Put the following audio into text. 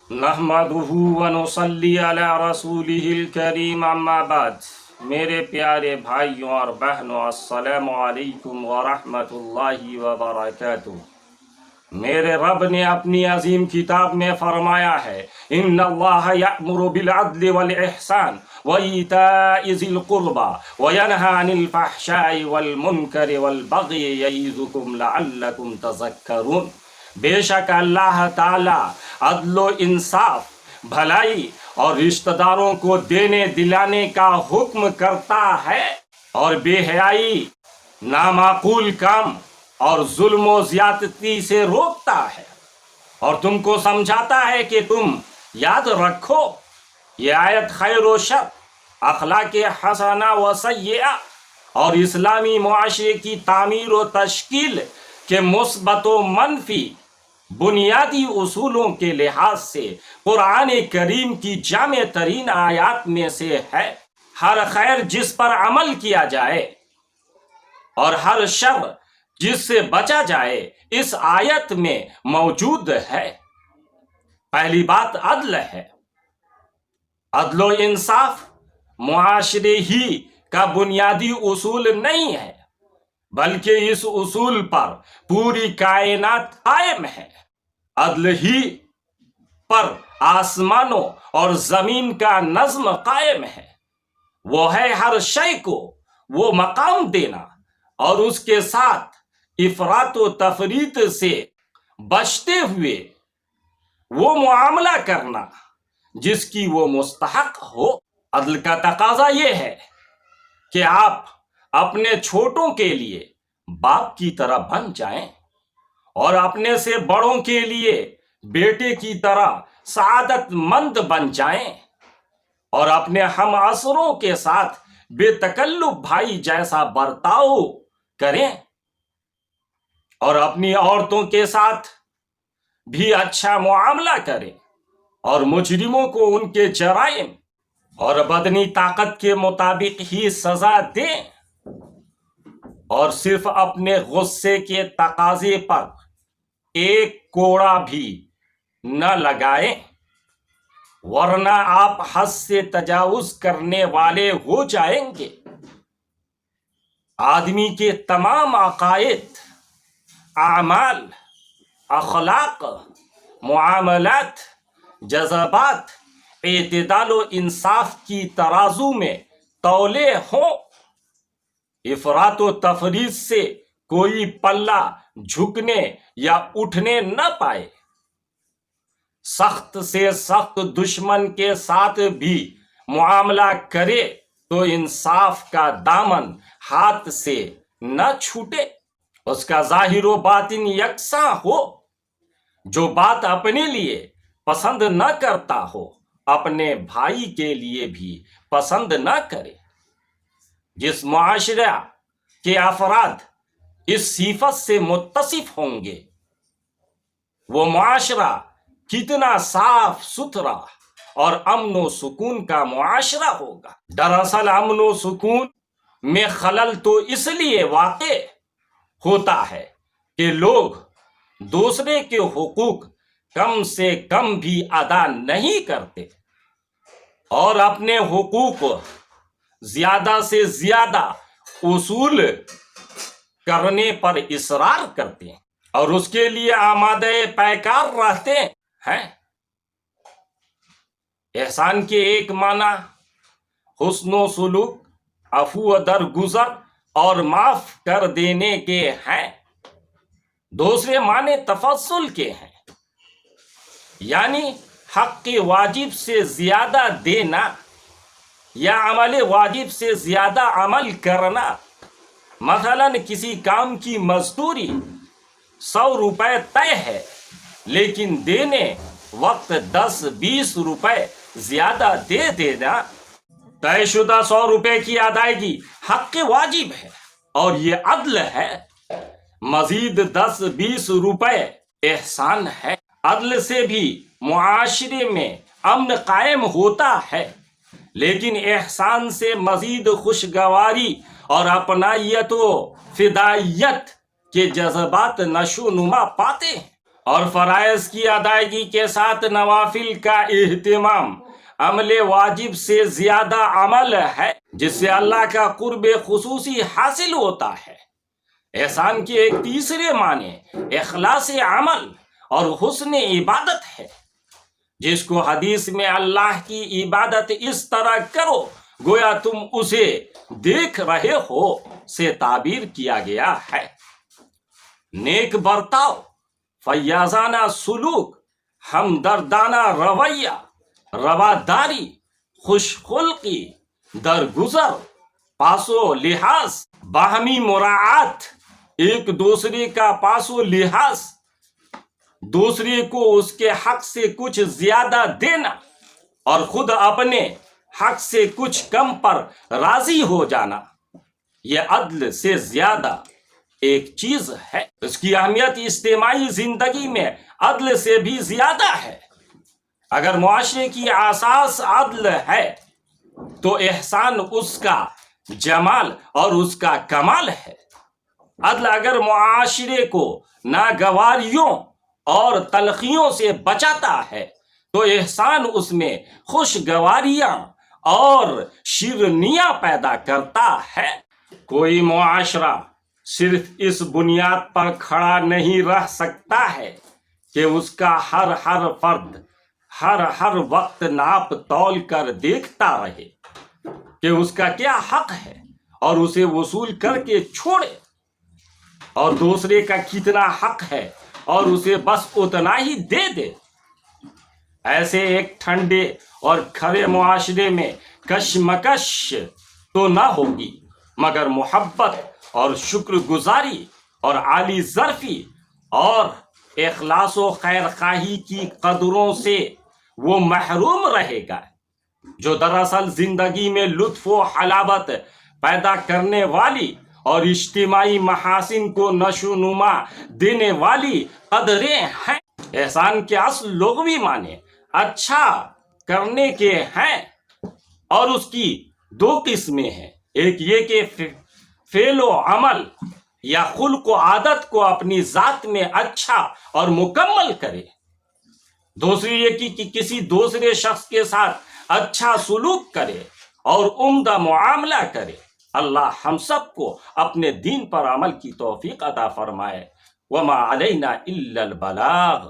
نحمدہ ونصلی علی رسولہ الکریم اما بعد۔ میرے پیارے بھائیوں اور بہنوں، السلام علیکم ورحمۃ اللہ وبرکاتہ۔ میرے رب نے اپنی عظیم کتاب میں فرمایا ہے، ان اللہ یأمر بالعدل والاحسان وایتاء ذی القربى وینہی عن الفحشاء والمنکر والبغی یعظکم لعلکم تذکرون۔ بے شک اللہ تعالی عدل و انصاف، بھلائی اور رشتہ داروں کو دینے دلانے کا حکم کرتا ہے، اور بے حیائی، نامعقول کام اور ظلم و زیادتی سے روکتا ہے، اور تم کو سمجھاتا ہے کہ تم یاد رکھو۔ یہ آیت خیر و شر، اخلاق حسنہ و سیئہ اور اسلامی معاشرے کی تعمیر و تشکیل کے مثبت و منفی بنیادی اصولوں کے لحاظ سے قرآن کریم کی جامع ترین آیات میں سے ہے۔ ہر خیر جس پر عمل کیا جائے اور ہر شر جس سے بچا جائے اس آیت میں موجود ہے۔ پہلی بات عدل ہے۔ عدل و انصاف معاشرے ہی کا بنیادی اصول نہیں ہے، بلکہ اس اصول پر پوری کائنات قائم ہے۔ عدل ہی پر آسمانوں اور زمین کا نظم قائم ہے۔ وہ ہے ہر شے کو وہ مقام دینا اور اس کے ساتھ افراط و تفریط سے بچتے ہوئے وہ معاملہ کرنا جس کی وہ مستحق ہو۔ عدل کا تقاضا یہ ہے کہ آپ اپنے چھوٹوں کے لیے باپ کی طرح بن جائیں، اور اپنے سے بڑوں کے لیے بیٹے کی طرح سعادت مند بن جائیں، اور اپنے ہم عصروں کے ساتھ بے تکلف بھائی جیسا برتاؤ کریں، اور اپنی عورتوں کے ساتھ بھی اچھا معاملہ کریں، اور مجرموں کو ان کے جرائم اور بدنی طاقت کے مطابق ہی سزا دیں، اور صرف اپنے غصے کے تقاضے پر ایک کوڑا بھی نہ لگائیں، ورنہ آپ حد سے تجاوز کرنے والے ہو جائیں گے۔ آدمی کے تمام عقائد، اعمال، اخلاق، معاملات، جذبات اعتدال و انصاف کی ترازو میں تولے ہوں۔ افراط و تفریط سے کوئی پلہ جھکنے یا اٹھنے نہ پائے۔ سخت سے سخت دشمن کے ساتھ بھی معاملہ کرے تو انصاف کا دامن ہاتھ سے نہ چھوٹے، اس کا ظاہر و باطن یکساں ہو۔ جو بات اپنے لیے پسند نہ کرتا ہو اپنے بھائی کے لیے بھی پسند نہ کرے۔ جس معاشرہ کے افراد اس صفت سے متصف ہوں گے وہ معاشرہ کتنا صاف ستھرا اور امن و سکون کا معاشرہ ہوگا۔ دراصل امن و سکون میں خلل تو اس لیے واقع ہوتا ہے کہ لوگ دوسرے کے حقوق کم سے کم بھی ادا نہیں کرتے، اور اپنے حقوق زیادہ سے زیادہ اصول کرنے پر اصرار کرتے ہیں، اور اس کے لیے آمادہ پیکار رہتے ہیں۔ احسان کے ایک معنی حسن و سلوک، عفو درگزر اور معاف کر دینے کے ہیں، دوسرے معنی تفضل کے ہیں، یعنی حق واجب سے زیادہ دینا یا عمل واجب سے زیادہ عمل کرنا۔ مثلا کسی کام کی مزدوری 100 روپے طے ہے، لیکن دینے وقت 10-20 روپے زیادہ دے دینا۔ طے شدہ 100 روپے کی ادائیگی حق واجب ہے، اور یہ عدل ہے۔ مزید 10-20 روپے احسان ہے۔ عدل سے بھی معاشرے میں امن قائم ہوتا ہے، لیکن احسان سے مزید خوشگواری اور اپنائیت و فدائیت کے جذبات نشو نما پاتے ہیں۔ اور فرائض کی ادائیگی کے ساتھ نوافل کا اہتمام عمل واجب سے زیادہ عمل ہے جس سے اللہ کا قرب خصوصی حاصل ہوتا ہے۔ احسان کے ایک تیسرے معنی اخلاص عمل اور حسن عبادت ہے، جس کو حدیث میں اللہ کی عبادت اس طرح کرو گویا تم اسے دیکھ رہے ہو سے تعبیر کیا گیا ہے۔ نیک برتاؤ، فیاضانہ سلوک، ہمدردانہ رویہ، رواداری، خوش خلقی، درگزر، پاس و لحاظ، باہمی مراعات، ایک دوسرے کا پاس و لحاظ، دوسرے کو اس کے حق سے کچھ زیادہ دینا اور خود اپنے حق سے کچھ کم پر راضی ہو جانا، یہ عدل سے زیادہ ایک چیز ہے۔ اس کی اہمیت اجتماعی زندگی میں عدل سے بھی زیادہ ہے۔ اگر معاشرے کی اساس عدل ہے تو احسان اس کا جمال اور اس کا کمال ہے۔ عدل اگر معاشرے کو ناگواریوں اور تلخیوں سے بچاتا ہے تو احسان اس میں خوشگواریاں اور شیرینیاں پیدا کرتا ہے۔ کوئی معاشرہ صرف اس بنیاد پر کھڑا نہیں رہ سکتا ہے کہ اس کا ہر فرد ہر وقت ناپ تول کر دیکھتا رہے کہ اس کا کیا حق ہے اور اسے وصول کر کے چھوڑے، اور دوسرے کا کتنا حق ہے اور اسے بس اتنا ہی دے دے۔ ایسے ایک ٹھنڈے اور کھرے معاشرے میں کشمکش تو نہ ہوگی، مگر محبت اور شکر گزاری اور عالی ظرفی اور اخلاص و خیر خواہی کی قدروں سے وہ محروم رہے گا، جو دراصل زندگی میں لطف و حلاوت پیدا کرنے والی اور اجتماعی محاسن کو نشو و نما دینے والی قدریں ہیں۔ احسان کے اصل لغوی معنی اچھا کرنے کے ہیں اور اس کی دو قسمیں ہیں، ایک یہ کہ فعل و عمل یا خلق و عادت کو اپنی ذات میں اچھا اور مکمل کرے، دوسری یہ کہ کسی دوسرے شخص کے ساتھ اچھا سلوک کرے اور عمدہ معاملہ کرے۔ اللہ ہم سب کو اپنے دین پر عمل کی توفیق عطا فرمائے۔ وما علینا الا البلاغ۔